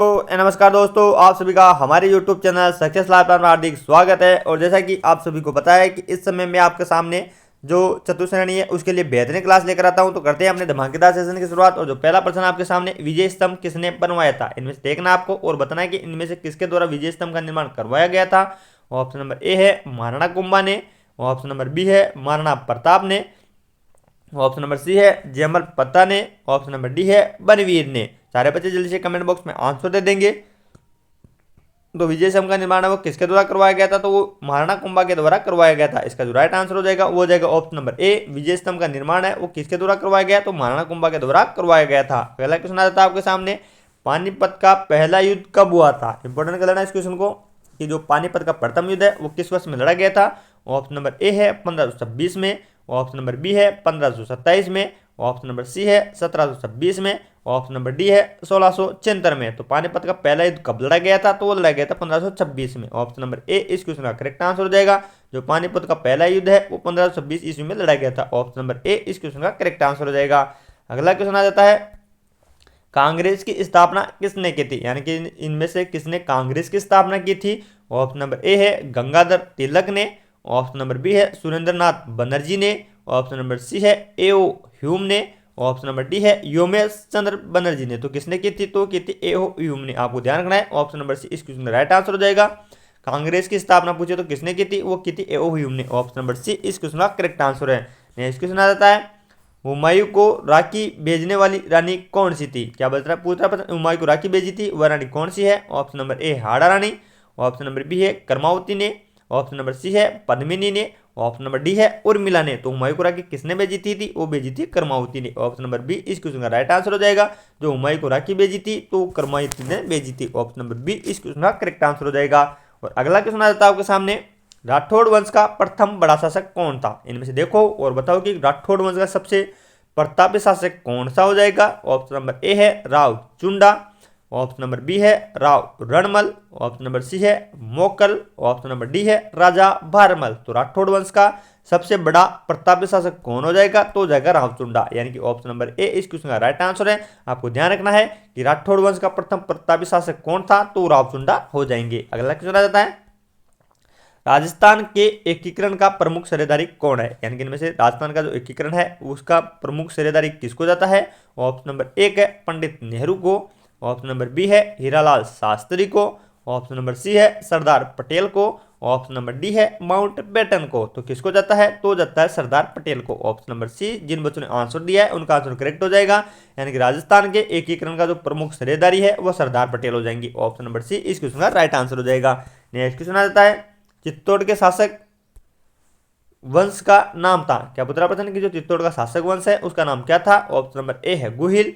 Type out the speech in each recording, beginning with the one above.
तो नमस्कार दोस्तों, आप सभी का हमारे YouTube चैनल सक्सेस लाइफ में हार्दिक स्वागत है। और जैसा कि आप सभी को पता है कि इस समय मैं आपके सामने जो चतुश्रेणी है उसके लिए बेहतरीन क्लास लेकर आता हूं। तो करते हैं अपने धमाकेदार सेशन की शुरुआत। और जो पहला प्रश्न आपके सामने, विजय स्तंभ किसने बनवाया था? इनमें से देखना आपको और बताना है कि इनमें से किसके द्वारा विजय स्तंभ का निर्माण करवाया गया था। ऑप्शन नंबर ए है महाराणा कुंभा ने, ऑप्शन नंबर बी है महाराणा प्रताप ने, ऑप्शन नंबर सी है जयमल पत्ता ने, ऑप्शन नंबर डी है बनवीर ने। सारे बच्चे जल्दी से कमेंट बॉक्स में आंसर दे देंगे। तो विजय स्तंभ का निर्माण है वो किसके द्वारा करवाया गया था? तो वो महाराणा कुंभा के द्वारा करवाया गया था। इसका जो राइट आंसर हो जाएगा वो हो जाएगा ऑप्शन नंबर ए, विजय स्तंभ का निर्माण है वो किसके द्वारा करवाया गया? तो महाराणा कुंभा के द्वारा करवाया गया था। पहला क्वेश्चन आ जाता है आपके सामने, पानीपत का पहला युद्ध कब हुआ था? इंपॉर्टेंट कर लेना इस क्वेश्चन को कि जो पानीपत का प्रथम युद्ध है वो किस वर्ष में लड़ा गया था। ऑप्शन नंबर ए है 1526 में, ऑप्शन नंबर बी है 1527 में, ऑप्शन नंबर सी है 1726 में, ऑप्शन नंबर डी है 1676 में। तो पानीपत का पहला युद्ध कब लड़ा गया था? तो वो लड़ा गया था 1526 में। ऑप्शन नंबर ए इस क्वेश्चन का करेक्ट आंसर हो जाएगा। जो पानीपत का पहला युद्ध है वो 1526 ईस्वी में लड़ा गया था। ऑप्शन नंबर ए इस क्वेश्चन का करेक्ट आंसर हो जाएगा। अगला क्वेश्चन आ जाता है, कांग्रेस की स्थापना किसने की थी? यानी कि इनमें से किसने कांग्रेस की स्थापना की थी? ऑप्शन नंबर ए है गंगाधर तिलक ने, ऑप्शन नंबर बी है सुरेंद्रनाथ बनर्जी ने, ऑप्शन नंबर सी है एओ ह्यूम ने, ऑप्शन नंबर डी है योमेश चंद्र बनर्जी ने। तो किसने की थी? तो की थी एओ ह्यूम ने। आपको ध्यान रखना है, ऑप्शन नंबर सी इस क्वेश्चन का राइट आंसर हो जाएगा। कांग्रेस की स्थापना पूछे तो किसने की थी? वो की थी एओ ह्यूम ने। ऑप्शन नंबर सी इस क्वेश्चन का करेक्ट आंसर है। नेक्स्ट क्वेश्चन आ जाता है, हुमायूं को राखी भेजने वाली रानी कौन सी थी? क्या बता रहा पूछ रहा हुमायूं को राखी भेजी थी वह रानी कौन सी है? Option number A Hada Rani, option number B है करमावती ने, ऑप्शन नंबर सी है पद्मिनी ने, ऑप्शन नंबर डी है उर्मिला ने। तो हुमायूं को राखी किसने भेजी थी? वो भेजी थी करमावती ने। ऑप्शन नंबर बी इस क्वेश्चन का राइट आंसर हो जाएगा। जो हुमायूं को राखी भेजी थी तो करमावती ने भेजी थी। ऑप्शन नंबर बी इस क्वेश्चन का करेक्ट आंसर हो जाएगा। और अगला क्वेश्चन आ जाता है आपके सामने, राठौड़ वंश का प्रथम बड़ा शासक कौन था? इनमें से देखो और बताओ कि राठौड़ वंश का सबसे प्रतापी शासक कौन सा हो जाएगा। ऑप्शन नंबर ए है Rao Chunda, option number B है Rao Ranmal, option number C है मोकल, ऑप्शन नंबर डी है राजा भारमल। तो राठौड़ वंश का सबसे बड़ा प्रतापी शासक कौन हो जाएगा? तो हो जाएगा रावचुंडा, यानी कि ऑप्शन नंबर ए इस क्वेश्चन का राइट आंसर है। आपको ध्यान रखना है कि राठौड़ वंश का प्रथम प्रतापी शासक कौन था? तो रावचुंडा हो जाएंगे। अगला क्वेश्चन आ जाता है, राजस्थान के एकीकरण का प्रमुख सेरेदारी कौन है? यानी कि इनमें से राजस्थान का जो एकीकरण है उसका प्रमुख सेरेदारी किसको जाता है? ऑप्शन नंबर एक है पंडित नेहरू को, ऑप्शन नंबर बी है हीरालाल शास्त्री को, ऑप्शन नंबर सी है सरदार पटेल को, ऑप्शन नंबर डी है माउंट बेटन को। तो किसको जाता है? तो जाता है सरदार पटेल को। ऑप्शन नंबर सी जिन बच्चों ने आंसर दिया है उनका आंसर करेक्ट हो जाएगा। यानी कि राजस्थान के एकीकरण का जो प्रमुख सेरेदारी है वह सरदार पटेल हो जाएंगी। ऑप्शन नंबर सी इस क्वेश्चन का राइट आंसर हो जाएगा। नेक्स्ट क्वेश्चन आ जाता है, चित्तौड़ के शासक वंश का नाम था। क्या पूछ रहा प्रश्न कि जो चित्तौड़ का शासक वंश है उसका नाम क्या था? ऑप्शन नंबर ए है गुहिल,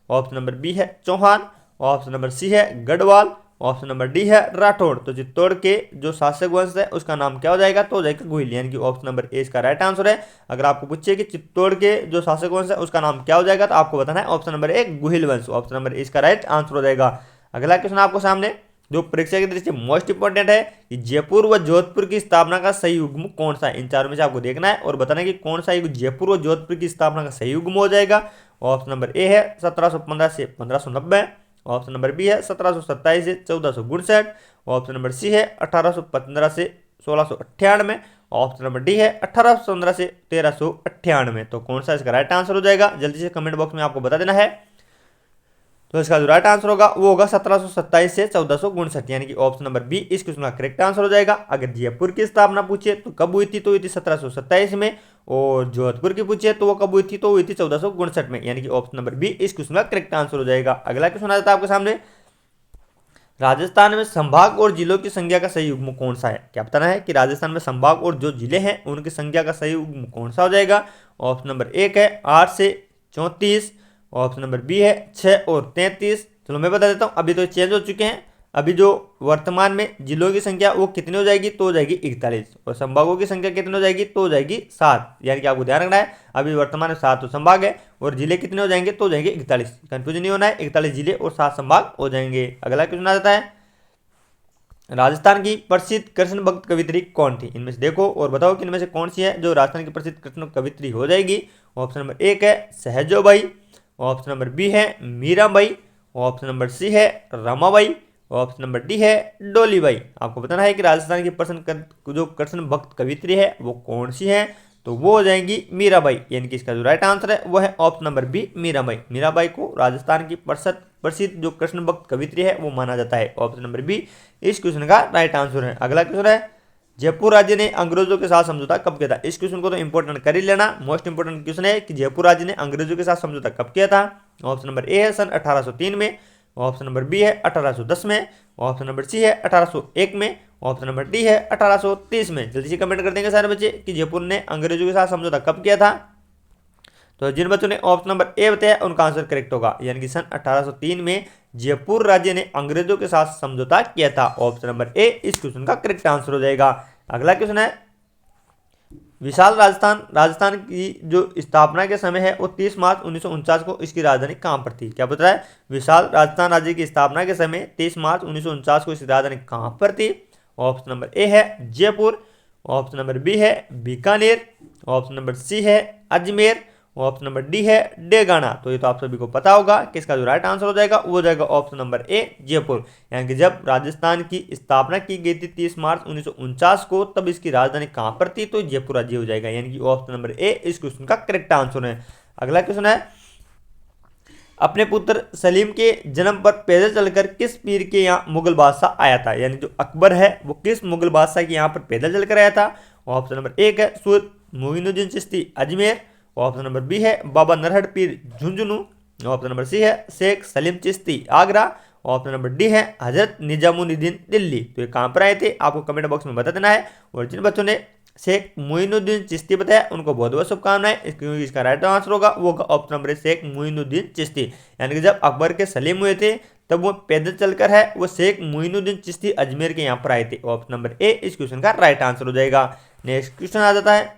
ऑप्शन नंबर बी है चौहान, ऑप्शन नंबर सी है गढ़वाल, ऑप्शन नंबर डी है राठौड़। तो चित्तौड़ के जो शासक वंश है उसका नाम क्या हो जाएगा? तो हो जाएगा गुहिल, यानी कि ऑप्शन नंबर ए इसका राइट आंसर है। अगर आपको पूछिए कि चित्तौड़ के जो शासक वंश है उसका नाम क्या हो जाएगा तो आपको बताना है ऑप्शन नंबर ए गुहिल वंश। ऑप्शन नंबर ए इसका राइट आंसर हो जाएगा। अगला क्वेश्चन आपको सामने जो परीक्षा की दृष्टि से मोस्ट इंपॉर्टेंट है कि जयपुर व जोधपुर की स्थापना का सही युग्म कौन सा है? इन चारों में से आपको देखना है और बताना है कि कौन सा युग जयपुर व जोधपुर की स्थापना का सही युग्म हो जाएगा। ऑप्शन नंबर ए है 1715 से 1590, ऑप्शन नंबर बी है 1727 से 1459, ऑप्शन नंबर सी है 1815 से 1698, ऑप्शन नंबर डी है 1815 से 1398। तो कौन सा इसका राइट आंसर हो जाएगा? जल्दी से कमेंट बॉक्स में आपको बता देना है। तो इसका जो राइट आंसर होगा वो होगा 1727 से 1459, यानी कि ऑप्शन नंबर बी इस क्वेश्चन का करेक्ट आंसर हो जाएगा। अगर जयपुर की स्थापना पूछे तो कब हुई थी? तो हुई थी 1727 में। और जोधपुर की पूछे तो वो कब हुई थी? तो हुई थी 1459 में, यानी कि ऑप्शन नंबर बी इस क्वेश्चन का करेक्ट आंसर हो जाएगा। अगला क्वेश्चन आ जाता है आपके सामने, राजस्थान में संभाग और जिलों की संख्या का सही युग्म कौन सा है? क्या बताना है कि राजस्थान में संभाग और जो जिले हैं उनकी संख्या का सही युग्म कौन सा हो जाएगा। ऑप्शन नंबर एक है 8 से 34, ऑप्शन नंबर बी है 6 और 33। चलो मैं बता देता हूँ, अभी तो चेंज हो चुके हैं। अभी जो वर्तमान में जिलों की संख्या वो कितनी हो जाएगी? तो हो जाएगी 41, और संभागों की संख्या कितनी हो जाएगी? तो हो जाएगी 7। यानी कि आपको ध्यान रखना है अभी वर्तमान में 7 तो संभाग है और जिले कितने हो जाएंगे? तो हो जाएंगे 41। कंफ्यूजन नहीं होना है, 41 जिले और 7 संभाग हो जाएंगे। अगला क्वेश्चन आ जाता है, राजस्थान की प्रसिद्ध कृष्ण भक्त कवित्री कौन थी? इनमें से देखो और बताओ कि इनमें से कौन सी है जो राजस्थान की प्रसिद्ध कृष्ण कवित्री हो जाएगी। ऑप्शन नंबर एक है सहजोबाई, ऑप्शन नंबर बी है मीराबाई, ऑप्शन नंबर सी है रमाबाई, ऑप्शन नंबर डी है डोलीबाई। आपको बताना है कि राजस्थान की जो कृष्ण भक्त कवित्री है वो कौन सी है, तो वो हो जाएंगी मीराबाई। यानी कि इसका जो राइट आंसर है वो है option number B Meerabai. Meerabai को राजस्थान की प्रसिद्ध जो कृष्ण भक्त कवित्री है वो माना जाता है। ऑप्शन नंबर बी इस क्वेश्चन का राइट आंसर है। अगला क्वेश्चन है जयपुर राज्य ने अंग्रेजों के साथ समझौता कब किया था। इस क्वेश्चन को तो इंपॉर्टेंट कर ही लेना, मोस्ट इंपॉर्टेंट क्वेश्चन है कि जयपुर राज्य ने अंग्रेजों के साथ समझौता कब किया था। ऑप्शन नंबर ए है सन 1803 में, ऑप्शन नंबर बी है 1810 में, ऑप्शन नंबर सी है 1801 में, ऑप्शन नंबर डी है 1830 में। जल्दी से कमेंट कर देंगे सारे बच्चे कि जयपुर ने अंग्रेजों के साथ समझौता कब किया था। तो जिन बच्चों ने ऑप्शन नंबर ए बताया उनका आंसर करेक्ट होगा, यानी कि सन 1803 में जयपुर राज्य ने अंग्रेजों के साथ समझौता किया था। ऑप्शन नंबर ए इस क्वेश्चन का करेक्ट आंसर हो जाएगा। अगला क्वेश्चन है विशाल राजस्थान की जो स्थापना के समय है वो 30 मार्च 1949 को इसकी राजधानी कहां पर थी। क्या बता रहा है, विशाल राजस्थान राज्य की स्थापना के समय 30 मार्च 1949 को इसकी राजधानी कहां पर थी। ऑप्शन नंबर ए है जयपुर, ऑप्शन नंबर बी है बीकानेर, ऑप्शन नंबर सी है अजमेर, ऑप्शन नंबर डी है डेगाना। तो ये तो आप सभी को पता होगा कि इसका जो राइट आंसर हो जाएगा वो हो जाएगा ऑप्शन नंबर ए जयपुर। यानी कि जब राजस्थान की स्थापना की गई थी 30 मार्च 1949 को, तब इसकी राजधानी कहां पर थी, तो जयपुर राज्य हो जाएगा। यानी कि ऑप्शन नंबर ए इस क्वेश्चन का करेक्ट आंसर है। अगला क्वेश्चन है अपने पुत्र सलीम के जन्म पर पैदल चलकर किस पीर के यहाँ मुगल बादशाह आया था। यानी जो अकबर है वो किस मुगल बादशाह के यहाँ पर पैदल चलकर आया था। ऑप्शन नंबर एक है Sultan Moinuddin Chishti Ajmer, option number B है Baba Narhar Pir Jhunjhunu, option number C है Sheikh Salim Chishti Agra, option number D है हजरत निजामुद्दीन दिल्ली। तो ये कहाँ पर आए थे आपको कमेंट बॉक्स में बता देना है। और जिन बच्चों ने शेख मोइनुद्दीन चिश्ती बताया उनको बहुत बहुत शुभकामनाएं, क्योंकि इसका राइट आंसर होगा वो ऑप्शन नंबर शेख मोइनुद्दीन चिश्ती। यानी कि जब अकबर के सलीम हुए थे तब वो पैदल चलकर है वो शेख मोइनुद्दीन चिश्ती अजमेर के यहाँ पर आए थे। ऑप्शन नंबर ए इस क्वेश्चन का राइट आंसर हो जाएगा। नेक्स्ट क्वेश्चन आ जाता है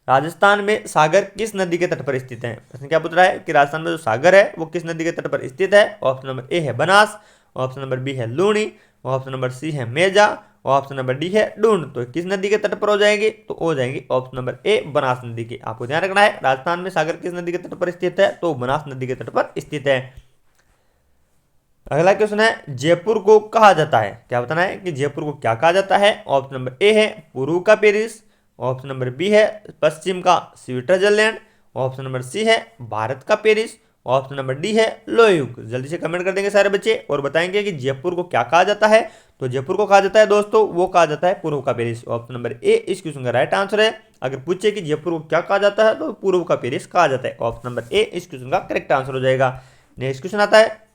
राजस्थान में सागर किस नदी के तट पर स्थित है। प्रश्न क्या पूछ रहा है कि राजस्थान में जो सागर है वो किस नदी के तट पर स्थित है। ऑप्शन नंबर ए है बनास, ऑप्शन नंबर बी है लूणी, ऑप्शन नंबर सी है मेजा, ऑप्शन नंबर डी है डूंड। तो किस नदी के तट पर हो जाएगी, तो हो जाएंगी ऑप्शन नंबर ए बनास नदी के। आपको ध्यान रखना है राजस्थान में सागर किस नदी के तट पर स्थित है, तो बनास नदी के तट पर स्थित है। अगला क्वेश्चन है जयपुर को कहा जाता है। क्या बताना है कि जयपुर को क्या कहा जाता है। ऑप्शन नंबर ए है पूर्व का पेरिस, ऑप्शन नंबर बी है पश्चिम का स्विट्जरलैंड, ऑप्शन नंबर सी है भारत का पेरिस, ऑप्शन नंबर डी है लोयुग। जल्दी से कमेंट कर देंगे सारे बच्चे और बताएंगे कि जयपुर को क्या कहा जाता है। तो जयपुर को कहा जाता है दोस्तों वो कहा जाता है पूर्व का पेरिस। ऑप्शन नंबर ए इस क्वेश्चन का राइट आंसर है। अगर पूछे कि जयपुर को क्या कहा जाता है तो पूर्व का पेरिस कहा जाता है। ऑप्शन नंबर ए इस क्वेश्चन का करेक्ट आंसर हो जाएगा। नेक्स्ट क्वेश्चन आता है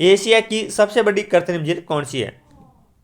एशिया की सबसे बड़ी कृत्रिम झील कौन सी है।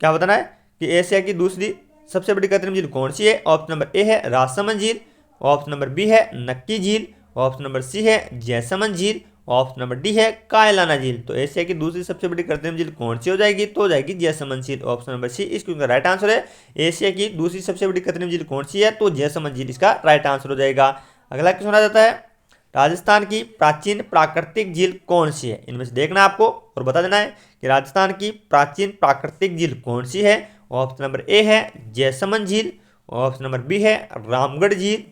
क्या बताना है कि एशिया की दूसरी सबसे बड़ी कृत्रिम झील कौन सी है। ऑप्शन नंबर ए है राजसमंद झील, ऑप्शन नंबर बी है नक्की झील, ऑप्शन नंबर सी है जैसमंद झील, ऑप्शन नंबर डी है कायलाना झील। तो एशिया की दूसरी सबसे बड़ी कृत्रिम झील कौन सी हो जाएगी, तो हो जाएगी जैसमंद झील। ऑप्शन नंबर सी इसका राइट आंसर है। एशिया की दूसरी सबसे बड़ी कृत्रिम झील कौन सी है, तो जैसमंद झील इसका राइट आंसर हो जाएगा। अगला क्वेश्चन आ जाता है राजस्थान की प्राचीन प्राकृतिक झील कौन सी है। इनमें से देखना आपको और बता देना है कि राजस्थान की प्राचीन प्राकृतिक झील कौन सी है। ऑप्शन नंबर ए है जैसमंद झील, ऑप्शन नंबर बी है रामगढ़ झील,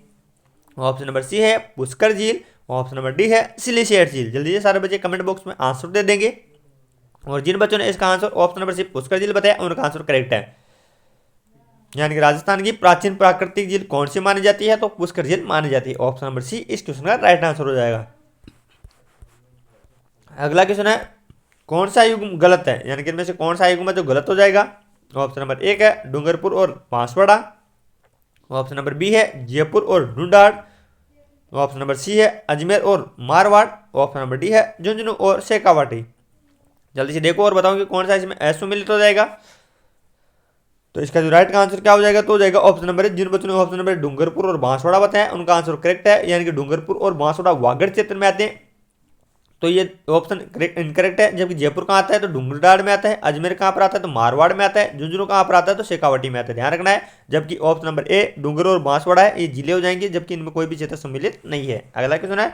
ऑप्शन नंबर सी है पुष्कर झील, ऑप्शन नंबर डी है सिलिशेट झील। जल्दी से सारे बच्चे कमेंट बॉक्स में आंसर दे देंगे और जिन बच्चों ने इसका answer option number C Pushkar झील बताया उनका आंसर करेक्ट है। यानी कि राजस्थान की प्राचीन प्राकृतिक झील कौन सी मानी जाती है, तो पुष्कर झील मानी जाती है। ऑप्शन नंबर सी इस क्वेश्चन का राइट आंसर हो जाएगा। अगला क्वेश्चन है कौन सा युग्म गलत है, यानी कि इनमें से कौन सा युग्म है जो गलत हो जाएगा। ऑप्शन नंबर एक है डूंगरपुर और बांसवाड़ा, ऑप्शन नंबर बी है जयपुर और ढूंढाड़, ऑप्शन नंबर सी है अजमेर और मारवाड़, ऑप्शन नंबर डी है झुंझुनू और शेखावाटी। जल्दी से देखो और बताओ कि कौन सा इसमें असुमिलित हो जाएगा। तो इसका जो राइट का आंसर क्या हो जाएगा, तो हो जाएगा ऑप्शन नंबर जिन बच्चों ने ऑप्शन नंबर डूंगरपुर और बांसवाड़ा बताया उनका आंसर करेक्ट है। यानी कि डूंगरपुर और बांसवाड़ा वागड़ क्षेत्र में आते हैं, तो ये ऑप्शन इनकरेक्ट है। जबकि जयपुर कहाँ आता है, तो ढूंढाड़ में आता है, अजमेर कहाँ पर आता है, तो मारवाड़ में आता है, झुंझुनू कहाँ पर आता है, तो शेखावाटी में आता है। ध्यान रखना है। जबकि ऑप्शन नंबर ए डूंगर और बांसवाड़ा है ये जिले हो जाएंगे, जबकि इनमें कोई भी क्षेत्र सम्मिलित नहीं है। अगला क्वेश्चन है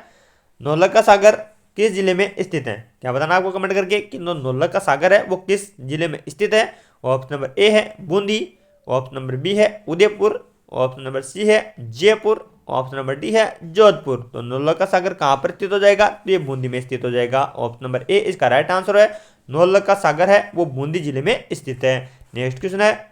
नौलखा सागर किस जिले में स्थित है। क्या बताना आपको कमेंट करके कि नौलखा सागर है वो किस जिले में स्थित है। ऑप्शन नंबर ए है बूंदी, ऑप्शन नंबर बी है उदयपुर, ऑप्शन नंबर सी है जयपुर, ऑप्शन नंबर डी है जोधपुर। तो नौलखा सागर कहाँ पर स्थित हो जाएगा, तो ये बूंदी में स्थित हो जाएगा। ऑप्शन नंबर ए इसका राइट आंसर है। नौलखा सागर है वो बूंदी जिले में स्थित है। नेक्स्ट क्वेश्चन है,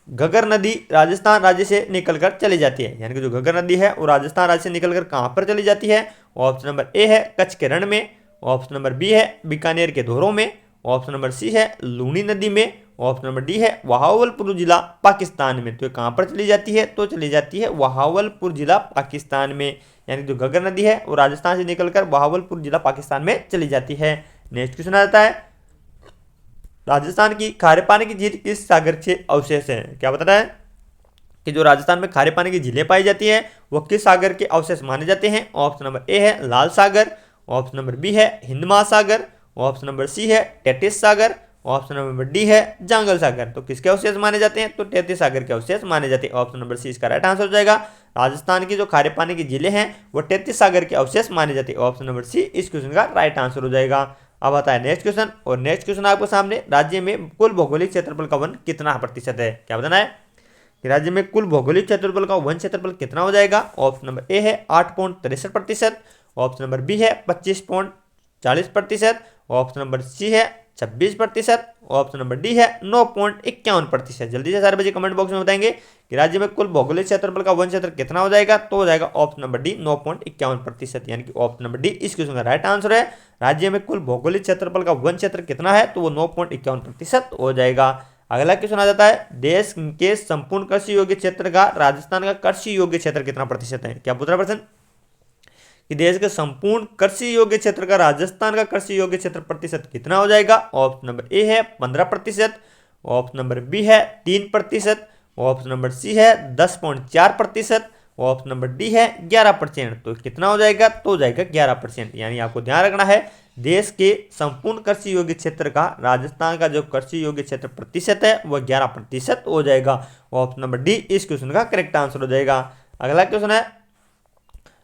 घग्गर नदी राजस्थान राज्य से निकलकर चली जाती है, यानी कि जो घग्गर नदी है वो राजस्थान राज्य से निकलकर कहाँ पर चली जाती है। ऑप्शन नंबर ए है कच्छ के रण में। ऑप्शन नंबर बी है बीकानेर के धोरों में। ऑप्शन नंबर सी है लूनी नदी में। ऑप्शन नंबर डी है बहावलपुर जिला पाकिस्तान में। तो ये कहाँ पर चली जाती है, तो चली जाती है बहावलपुर जिला पाकिस्तान में, यानी जो घग्गर नदी है वो राजस्थान से निकलकर बहावलपुर जिला पाकिस्तान में चली जाती है। नेक्स्ट क्वेश्चन आता है, राजस्थान की खारे पानी की झील किस सागर से अवशेष है। क्या बताना है कि जो राजस्थान में खारे पानी की झीलें पाई जाती हैं वो किस सागर के अवशेष माने जाते हैं। ऑप्शन नंबर ए है लाल सागर। ऑप्शन नंबर बी है हिंद महासागर। ऑप्शन नंबर सी है टेथिस सागर। ऑप्शन नंबर डी है जांगल सागर। तो किसके अवशेष माने जाते हैं, तो टेथिस सागर के अवशेष माने जाते हैं। ऑप्शन नंबर सी इसका राइट आंसर हो जाएगा। राजस्थान की जो खारे पानी की झीलें हैं वो टेथिस सागर के अवशेष माने जाते हैं। ऑप्शन नंबर सी इस क्वेश्चन का राइट आंसर हो जाएगा। अब आता है नेक्स्ट क्वेश्चन, और नेक्स्ट क्वेश्चन आपके सामने, राज्य में कुल भौगोलिक क्षेत्रफल का वन कितना प्रतिशत है। क्या बताना है कि राज्य में कुल भौगोलिक क्षेत्रफल का वन क्षेत्रफल कितना हो जाएगा। ऑप्शन नंबर ए है 8.63%। ऑप्शन नंबर बी है 25.40%। ऑप्शन नंबर सी है 26%। ऑप्शन नंबर डी है 9.51%। जल्दी से सारे बच्चे कमेंट बॉक्स में बताएंगे कि राज्य में कुल भौगोलिक क्षेत्रफल का वन क्षेत्र कितना हो जाएगा, तो हो जाएगा ऑप्शन नंबर डी 9.51%, यानी कि ऑप्शन नंबर डी इस क्वेश्चन का राइट आंसर है। राज्य में कुल भौगोलिक क्षेत्रफल का वन क्षेत्र कितना है, तो वो 9.51% हो जाएगा। अगला क्वेश्चन आ जाता है, देश के संपूर्ण कृषि योग्य क्षेत्र का राजस्थान का कृषि योग्य क्षेत्र कितना प्रतिशत है। क्या पूछ रहा प्रश्न कि देश के संपूर्ण कृषि योग्य क्षेत्र का राजस्थान का कृषि योग्य क्षेत्र प्रतिशत कितना हो जाएगा। ऑप्शन नंबर ए है 15%। ऑप्शन नंबर बी है 3%। ऑप्शन नंबर सी है 10.4%। ऑप्शन नंबर डी है 11%। तो कितना हो जाएगा, तो हो जाएगा 11%। यानी आपको ध्यान रखना है, देश के संपूर्ण कृषि योग्य क्षेत्र का राजस्थान का जो कृषि योग्य क्षेत्र प्रतिशत है वह 11% हो जाएगा। ऑप्शन नंबर डी इस क्वेश्चन का करेक्ट आंसर हो जाएगा। अगला क्वेश्चन है,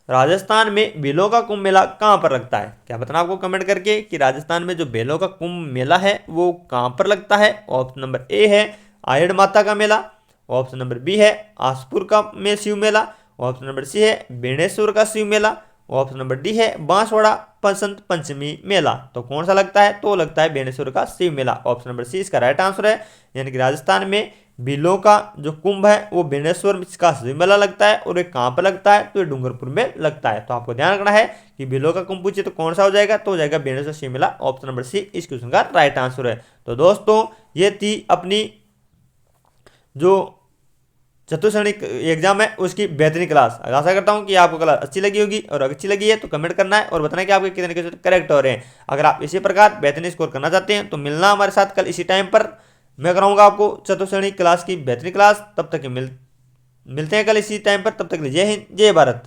राजस्थान में बेलों का कुंभ मेला कहाँ पर लगता है। क्या बताना आपको कमेंट करके कि राजस्थान में जो बेलों का कुंभ मेला है वो कहाँ पर लगता है। ऑप्शन नंबर ए है आयड़ माता का मेला। ऑप्शन नंबर बी है आसपुर का में शिव मेला। ऑप्शन नंबर सी है बेणेश्वर का शिव मेला। ऑप्शन नंबर डी है बांसवाड़ा बसंत पंचमी मेला। तो कौन सा लगता है, तो लगता है बेणेश्वर का शिव मेला। ऑप्शन नंबर सी इसका राइट आंसर है। यानी कि राजस्थान में बिलों का जो कुंभ है वो बेणेश्वर का शिव मेला लगता है, और ये कहाँ पर लगता है, तो ये डूंगरपुर में लगता है। तो आपको ध्यान रखना है कि बिलों का कुंभ पूछे तो कौन सा हो जाएगा, तो हो जाएगा बेणेश्वर शिव मेला। ऑप्शन नंबर सी इस क्वेश्चन का राइट आंसर है। तो दोस्तों ये थी अपनी जो चतुश्रेणी एग्जाम है उसकी बेहतरीन क्लास। आशा करता हूं कि आपको क्लास अच्छी लगी होगी, और अगर अच्छी लगी है तो कमेंट करना है और बताना कि आपके कितने क्वेश्चन करेक्ट हो रहे हैं। अगर आप इसी प्रकार बेहतरीन स्कोर करना चाहते हैं तो मिलना हमारे साथ कल इसी टाइम पर। मैं कराऊंगा आपको चतुश्रेणी क्लास की बेहतरीन क्लास। तब तक मिलते हैं कल इसी टाइम पर। तब तक जय हिंद जय भारत।